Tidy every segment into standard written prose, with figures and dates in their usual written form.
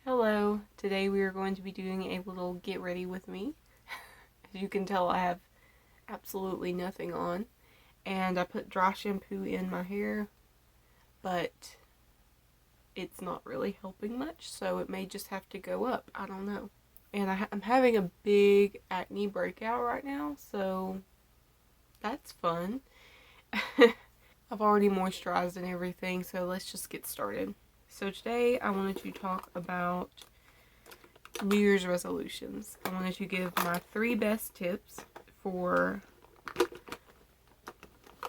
Hello, today we are going to be doing a little get ready with me. As you can tell, I have absolutely nothing on, and I put dry shampoo in my hair, but it's not really helping much, so it may just have to go up. I don't know. And I'm having a big acne breakout right now, so that's fun. I've already moisturized and everything, so let's just get started. So today I wanted to talk about New Year's resolutions. I wanted to give my 3 best tips for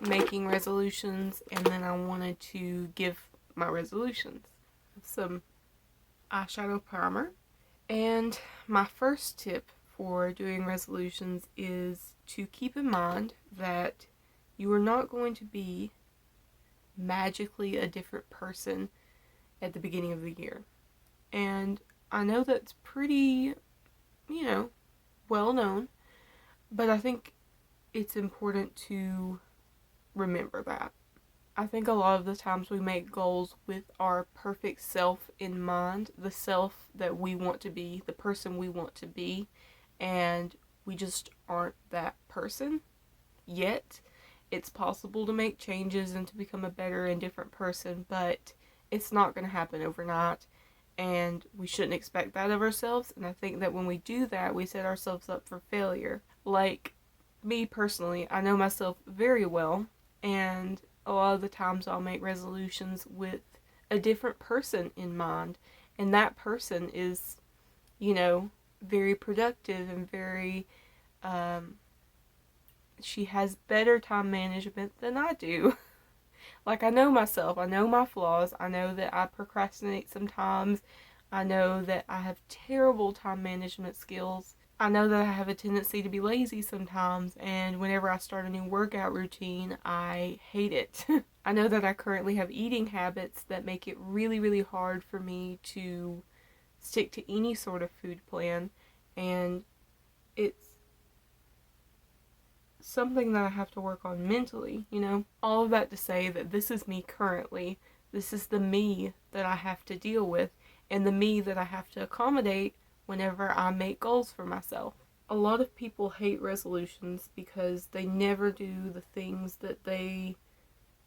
making resolutions, and then I wanted to give my resolutions. Some eyeshadow primer. And my first tip for doing resolutions is to keep in mind that you are not going to be magically a different person at the beginning of the year. And I know that's pretty, well known, but I think it's important to remember that. I think a lot of the times we make goals with our perfect self in mind, the self that we want to be, the person we want to be, and we just aren't that person yet. It's possible to make changes and to become a better and different person, but it's not going to happen overnight, and we shouldn't expect that of ourselves. And I think that when we do that, we set ourselves up for failure. Like me personally, I know myself very well, and a lot of the times I'll make resolutions with a different person in mind, and that person is, very productive and very, she has better time management than I do. Like, I know myself, I know my flaws, I know that I procrastinate sometimes, I know that I have terrible time management skills, I know that I have a tendency to be lazy sometimes, and whenever I start a new workout routine, I hate it. I know that I currently have eating habits that make it really, really hard for me to stick to any sort of food plan, and it's something that I have to work on mentally, All of that to say that this is me currently. This is the me that I have to deal with, and the me that I have to accommodate whenever I make goals for myself. A lot of people hate resolutions because they never do the things that they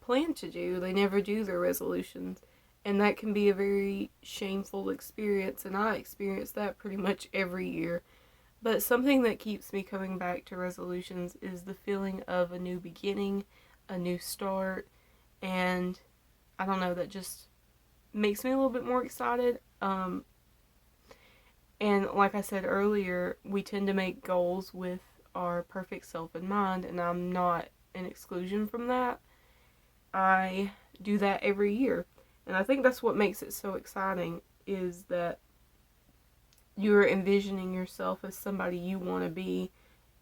plan to do. They never do their resolutions. And that can be a very shameful experience, and I experience that pretty much every year. But something that keeps me coming back to resolutions is the feeling of a new beginning, a new start, and I don't know, that just makes me a little bit more excited. And like I said earlier, we tend to make goals with our perfect self in mind, and I'm not an exclusion from that. I do that every year, and I think that's what makes it so exciting, is that you're envisioning yourself as somebody you want to be,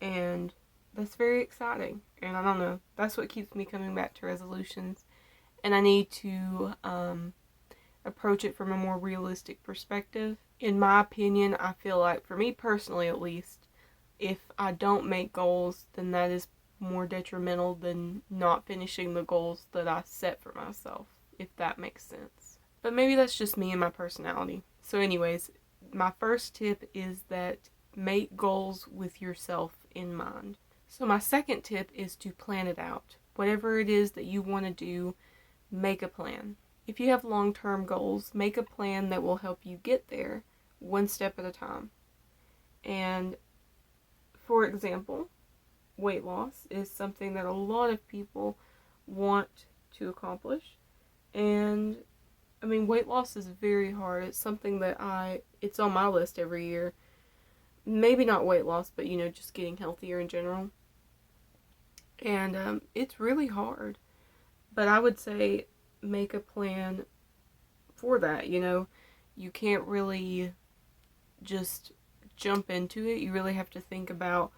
and that's very exciting. And I don't know, that's what keeps me coming back to resolutions, and I need to approach it from a more realistic perspective. In my opinion, I feel like, for me personally at least, if I don't make goals, then that is more detrimental than not finishing the goals that I set for myself, if that makes sense. But maybe that's just me and my personality. So anyways, my first tip is that make goals with yourself in mind. So my second tip is to plan it out. Whatever it is that you want to do, make a plan. If you have long-term goals, make a plan that will help you get there one step at a time. And for example, weight loss is something that a lot of people want to accomplish. And weight loss is very hard. It's something that it's on my list every year. Maybe not weight loss, but, just getting healthier in general. And it's really hard. But I would say make a plan for that, You can't really just jump into it. You really have to think about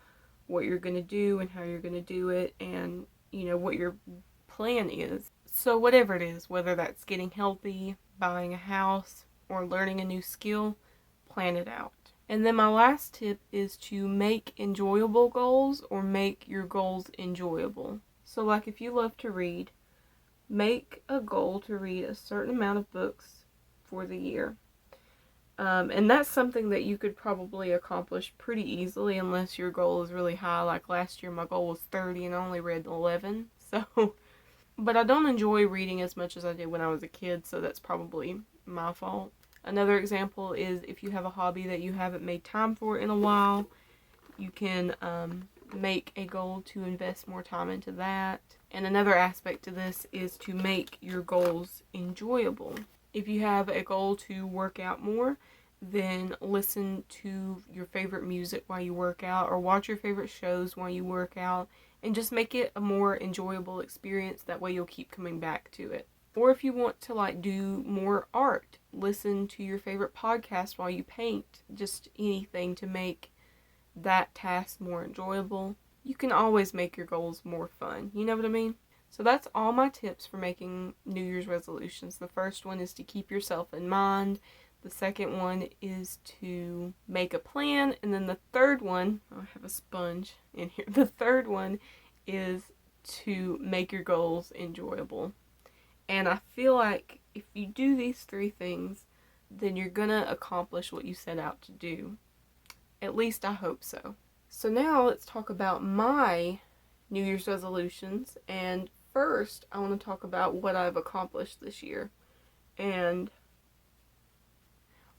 what you're going to do and how you're going to do it, and, what your plan is. So whatever it is, whether that's getting healthy, buying a house, or learning a new skill, plan it out. And then my last tip is to make enjoyable goals, or make your goals enjoyable. So like, if you love to read, make a goal to read a certain amount of books for the year. And that's something that you could probably accomplish pretty easily unless your goal is really high. Like last year, my goal was 30 and I only read 11. So, but I don't enjoy reading as much as I did when I was a kid, so that's probably my fault. Another example is if you have a hobby that you haven't made time for in a while, you can make a goal to invest more time into that. And another aspect to this is to make your goals enjoyable. If you have a goal to work out more, then listen to your favorite music while you work out or watch your favorite shows while you work out and just make it a more enjoyable experience. That way you'll keep coming back to it. Or if you want to like do more art, listen to your favorite podcast while you paint. Just anything to make that task more enjoyable. You can always make your goals more fun. You know what I mean? So that's all my tips for making New Year's resolutions. The first one is to keep yourself in mind. The second one is to make a plan. And then the third one, I have a sponge in here. The third one is to make your goals enjoyable. And I feel like if you do these three things, then you're going to accomplish what you set out to do. At least I hope so. So now let's talk about my New Year's resolutions. And first, I want to talk about what I've accomplished this year. And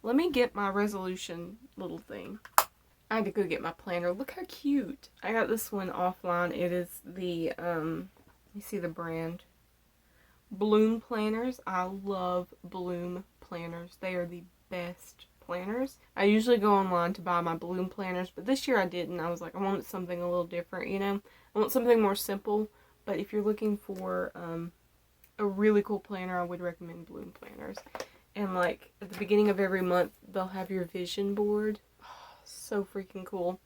let me get my resolution little thing. I had to go get my planner. Look how cute. I got this one offline. It is the, you see the brand? Bloom planners. I love Bloom planners. They are the best planners. I usually go online to buy my Bloom planners, but this year I didn't. I was like, I wanted something a little different, you know? I want something more simple, but if you're looking for a really cool planner, I would recommend Bloom planners. And like at the beginning of every month, they'll have your vision board. Oh, so freaking cool.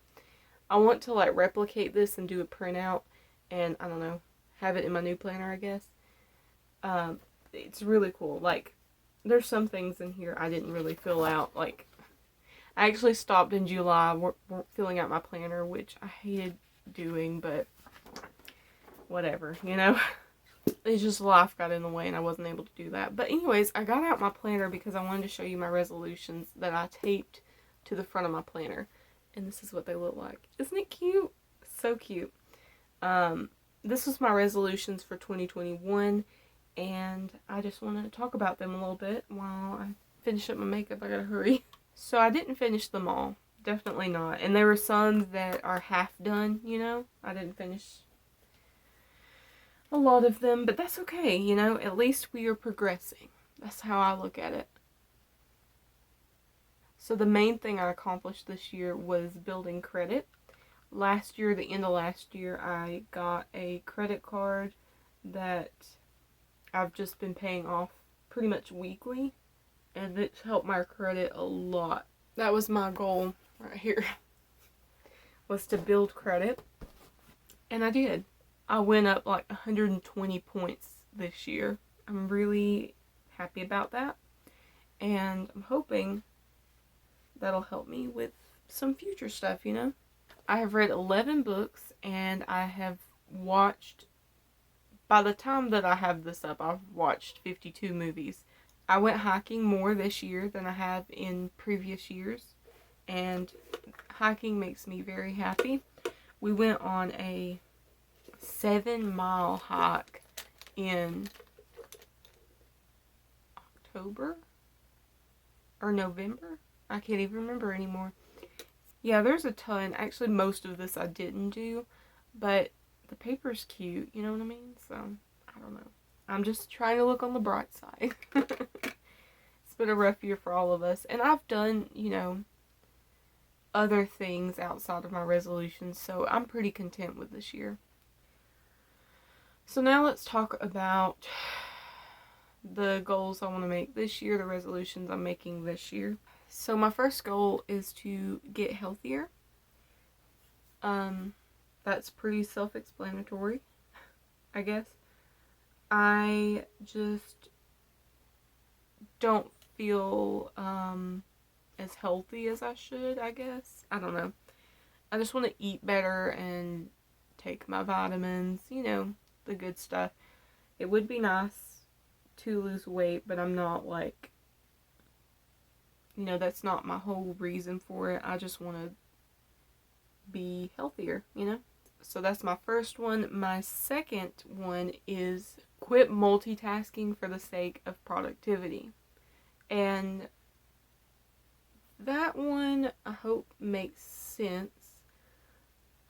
I want to like replicate this and do a printout and I don't know, have it in my new planner, I guess. It's really cool. Like, there's some things in here I didn't really fill out. Like, I actually stopped in July filling out my planner, which I hated doing, but whatever, you know? It's just life got in the way and I wasn't able to do that. But anyways, I got out my planner because I wanted to show you my resolutions that I taped to the front of my planner. And this is what they look like. Isn't it cute? So cute. This was my resolutions for 2021. And I just wanted to talk about them a little bit while I finish up my makeup. I gotta hurry. So I didn't finish them all. Definitely not. And there were some that are half done, you know. I didn't finish a lot of them, but that's okay, you know. At least we are progressing. That's how I look at it. So the main thing I accomplished this year was building credit. Last year, the end of last year, I got a credit card that I've just been paying off pretty much weekly, and it's helped my credit a lot. That was my goal right here, was to build credit, and I did. I went up like 120 points this year. I'm really happy about that, and I'm hoping that'll help me with some future stuff, you know? I have read 11 books, and I have watched, by the time that I have this up, I've watched 52 movies. I went hiking more this year than I have in previous years, and hiking makes me very happy. We went on a 7-mile hike in October or November. I can't even remember anymore. Yeah, there's a ton. Actually, most of this I didn't do, but the paper's cute, you know what I mean? So, I don't know. I'm just trying to look on the bright side. It's been a rough year for all of us. And I've done, you know, other things outside of my resolutions, so I'm pretty content with this year. So now let's talk about the goals I want to make this year, the resolutions I'm making this year. So my first goal is to get healthier. That's pretty self-explanatory, I guess. I just don't feel as healthy as I should, I guess. I don't know. I just want to eat better and take my vitamins, you know, the good stuff. It would be nice to lose weight, but I'm not like you know, that's not my whole reason for it. I just want to be healthier, you know? So that's my first one. My second one is quit multitasking for the sake of productivity. And that one, I hope, makes sense.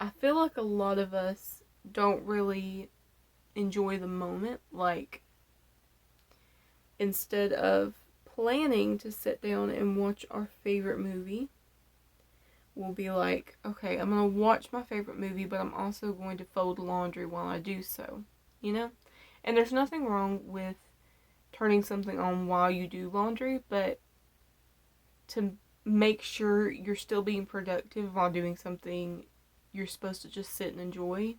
I feel like a lot of us don't really enjoy the moment. Like, instead of planning to sit down and watch our favorite movie, we'll be like, okay, I'm going to watch my favorite movie, but I'm also going to fold laundry while I do so, you know? And there's nothing wrong with turning something on while you do laundry, but to make sure you're still being productive while doing something you're supposed to just sit and enjoy,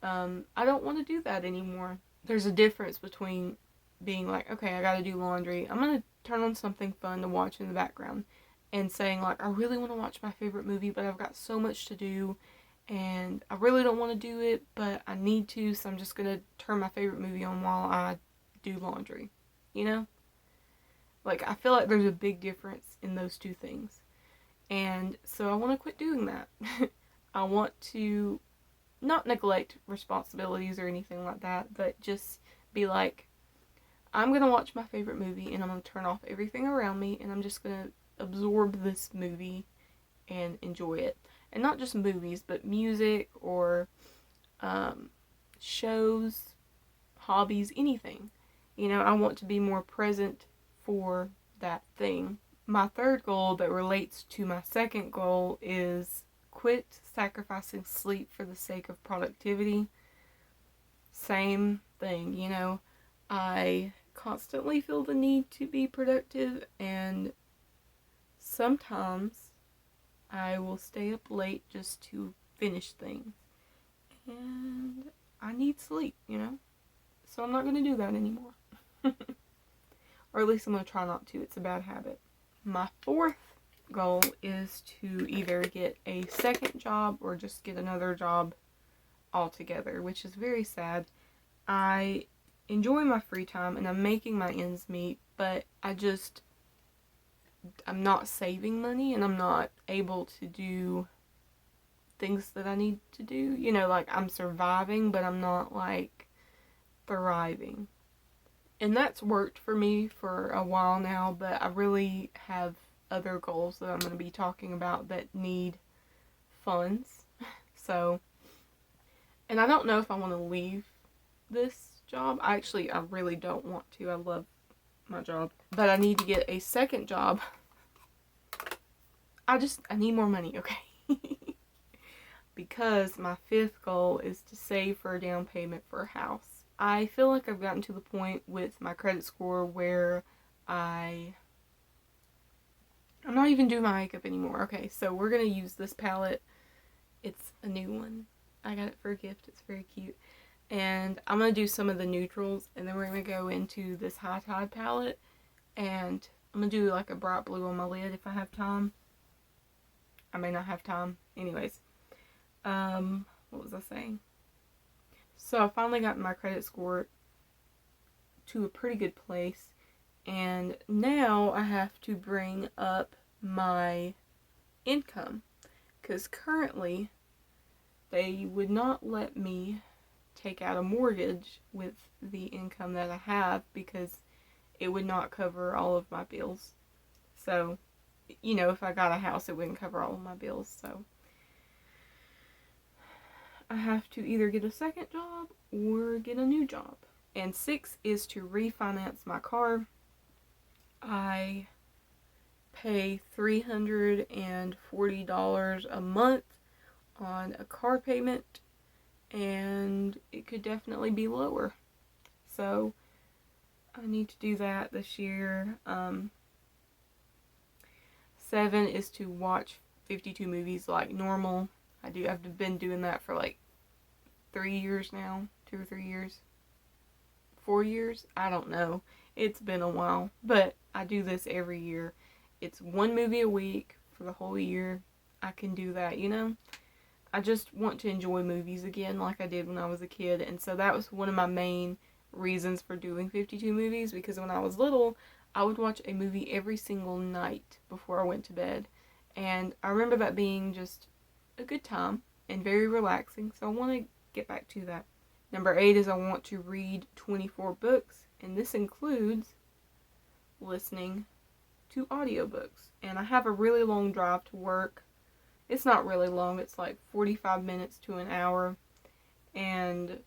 I don't want to do that anymore. There's a difference between being like, okay, I gotta do laundry, I'm gonna turn on something fun to watch in the background, and saying like, I really want to watch my favorite movie, but I've got so much to do, and I really don't want to do it, but I need to, so I'm just gonna turn my favorite movie on while I do laundry, you know? Like, I feel like there's a big difference in those two things. And so I want to quit doing that. I want to not neglect responsibilities or anything like that, but just be like, I'm going to watch my favorite movie and I'm going to turn off everything around me and I'm just going to absorb this movie and enjoy it. And not just movies, but music or shows, hobbies, anything. You know, I want to be more present for that thing. My third goal that relates to my second goal is quit sacrificing sleep for the sake of productivity. Same thing, you know. I constantly feel the need to be productive, and sometimes I will stay up late just to finish things. And I need sleep, you know. So I'm not going to do that anymore. Or at least I'm going to try not to. It's a bad habit. My fourth goal is to either get a second job or just get another job altogether, which is very sad. I enjoy my free time and I'm making my ends meet, but I'm not saving money and I'm not able to do things that I need to do. You know, like, I'm surviving, but I'm not, like, thriving. And that's worked for me for a while now, but I really have other goals that I'm going to be talking about that need funds. So, and I don't know if I want to leave this job. I really don't want to. I love my job. But I need to get a second job. I need more money, okay? Because my fifth goal is to save for a down payment for a house. I feel like I've gotten to the point with my credit score where I'm not even doing my makeup anymore. Okay, so we're going to use this palette. It's a new one. I got it for a gift. It's very cute. And I'm going to do some of the neutrals, and then we're going to go into this High Tide palette, and I'm going to do like a bright blue on my lid if I have time. I may not have time. Anyways. What was I saying? So I finally got my credit score to a pretty good place, and now I have to bring up my income, because currently they would not let me take out a mortgage with the income that I have because it would not cover all of my bills. So, you know, if I got a house, it wouldn't cover all of my bills, so I have to either get a second job or get a new job. And 6 is to refinance my car. I pay $340 a month on a car payment, and it could definitely be lower. So I need to do that this year. 7 is to watch 52 movies like normal. I've been doing that for like 3 years now, 2 or 3 years, 4 years, I don't know. It's been a while, but I do this every year. It's 1 movie a week for the whole year. I can do that, you know? I just want to enjoy movies again like I did when I was a kid, and so that was one of my main reasons for doing 52 movies, because when I was little, I would watch a movie every single night before I went to bed. And I remember that being just a good time and very relaxing. So I want to get back to that. Number 8 is I want to read 24 books. And this includes listening to audiobooks. And I have a really long drive to work. It's not really long. It's like 45 minutes to an hour. And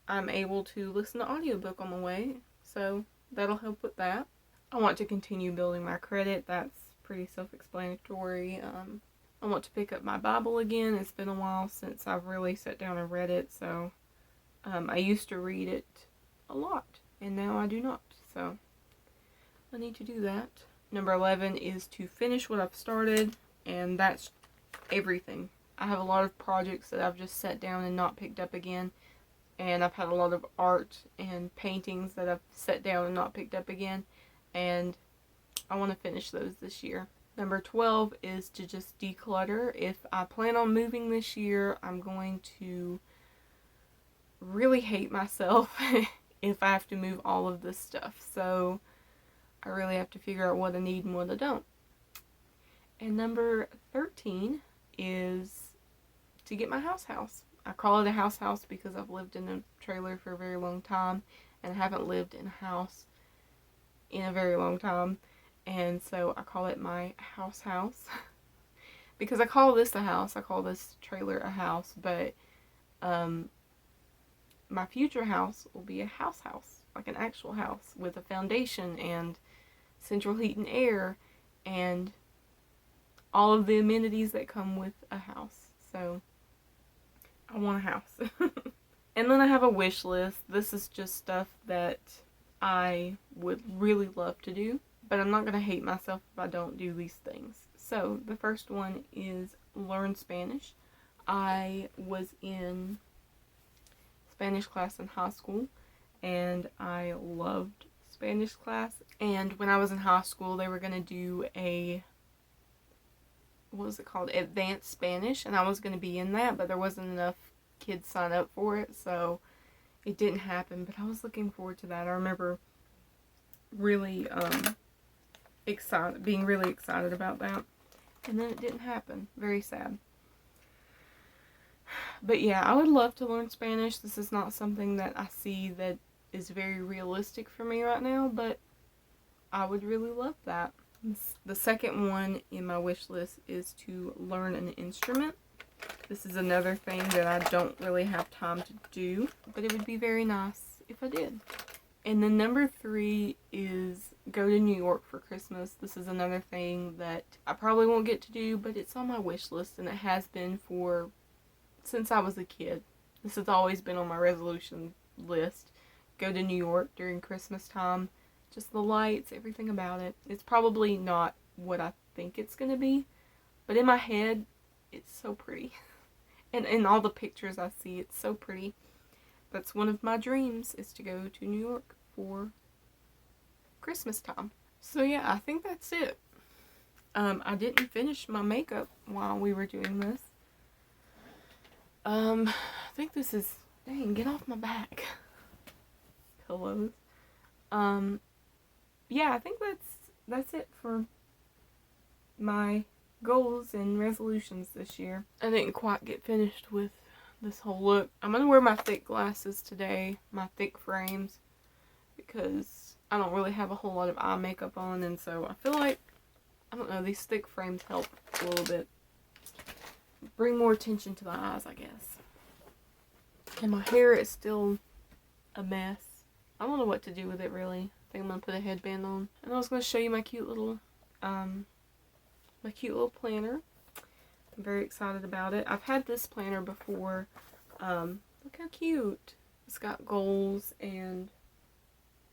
I'm able to listen to audiobook on the way. So that'll help with that. I want to continue building my credit. That's pretty self-explanatory. I want to pick up my Bible again. It's been a while since I've really sat down and read it. So I used to read it a lot. And now I do not. So I need to do that. Number 11 is to finish what I've started. And that's everything. I have a lot of projects that I've just set down and not picked up again. And I've had a lot of art and paintings that I've set down and not picked up again. And I want to finish those this year. Number 12 is to just declutter. If I plan on moving this year, I'm going to really hate myself if I have to move all of this stuff. So I really have to figure out what I need and what I don't. And number 13 is to get my house. I call it a house because I've lived in a trailer for a very long time, and I haven't lived in a house in a very long time, and so I call it my house because I call this a house. I call this trailer a house, but my future house will be a house, like an actual house with a foundation and central heat and air and all of the amenities that come with a house. So I want a house. And then I have a wish list. This is just stuff that I would really love to do, but I'm not going to hate myself if I don't do these things. So the first one is learn Spanish. I was in Spanish class in high school, and I loved Spanish class. And when I was in high school, they were going to do a, what was it called? Advanced Spanish, and I was going to be in that, but there wasn't enough kids sign up for it, so it didn't happen. But I was looking forward to that. I remember really being really excited about that, and then it didn't happen. Very sad. But yeah, I would love to learn Spanish. This is not something that I see that is very realistic for me right now, but I would really love that. The second one in my wish list is to learn an instrument. This is another thing that I don't really have time to do, but it would be very nice if I did. And then number 3 is go to New York for Christmas. This is another thing that I probably won't get to do, but it's on my wish list, and it has been since I was a kid. This has always been on my resolution list. Go to New York during Christmas time. Just the lights, everything about it. It's probably not what I think it's going to be, but in my head, it's so pretty. And in all the pictures I see, it's so pretty. That's one of my dreams, is to go to New York for Christmas time. So yeah, I think that's it. I didn't finish my makeup while we were doing this. I think this is, dang, get off my back. Pillows. Yeah, I think that's it for my goals and resolutions this year. I didn't quite get finished with this whole look. I'm gonna wear my thick glasses today, my thick frames, because I don't really have a whole lot of eye makeup on, and so I feel like, I don't know, these thick frames help a little bit. Bring more attention to the eyes, I guess. And my hair is still a mess. I don't know what to do with it, really. I think I'm gonna put a headband on. And I was gonna show you my cute little planner. I'm very excited about it. I've had this planner before. Look how cute. It's got goals and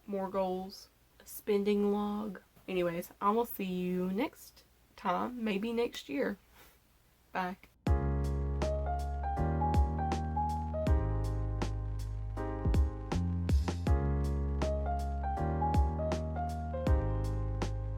more goals. A spending log. Anyways, I will see you next time. Maybe next year. Bye.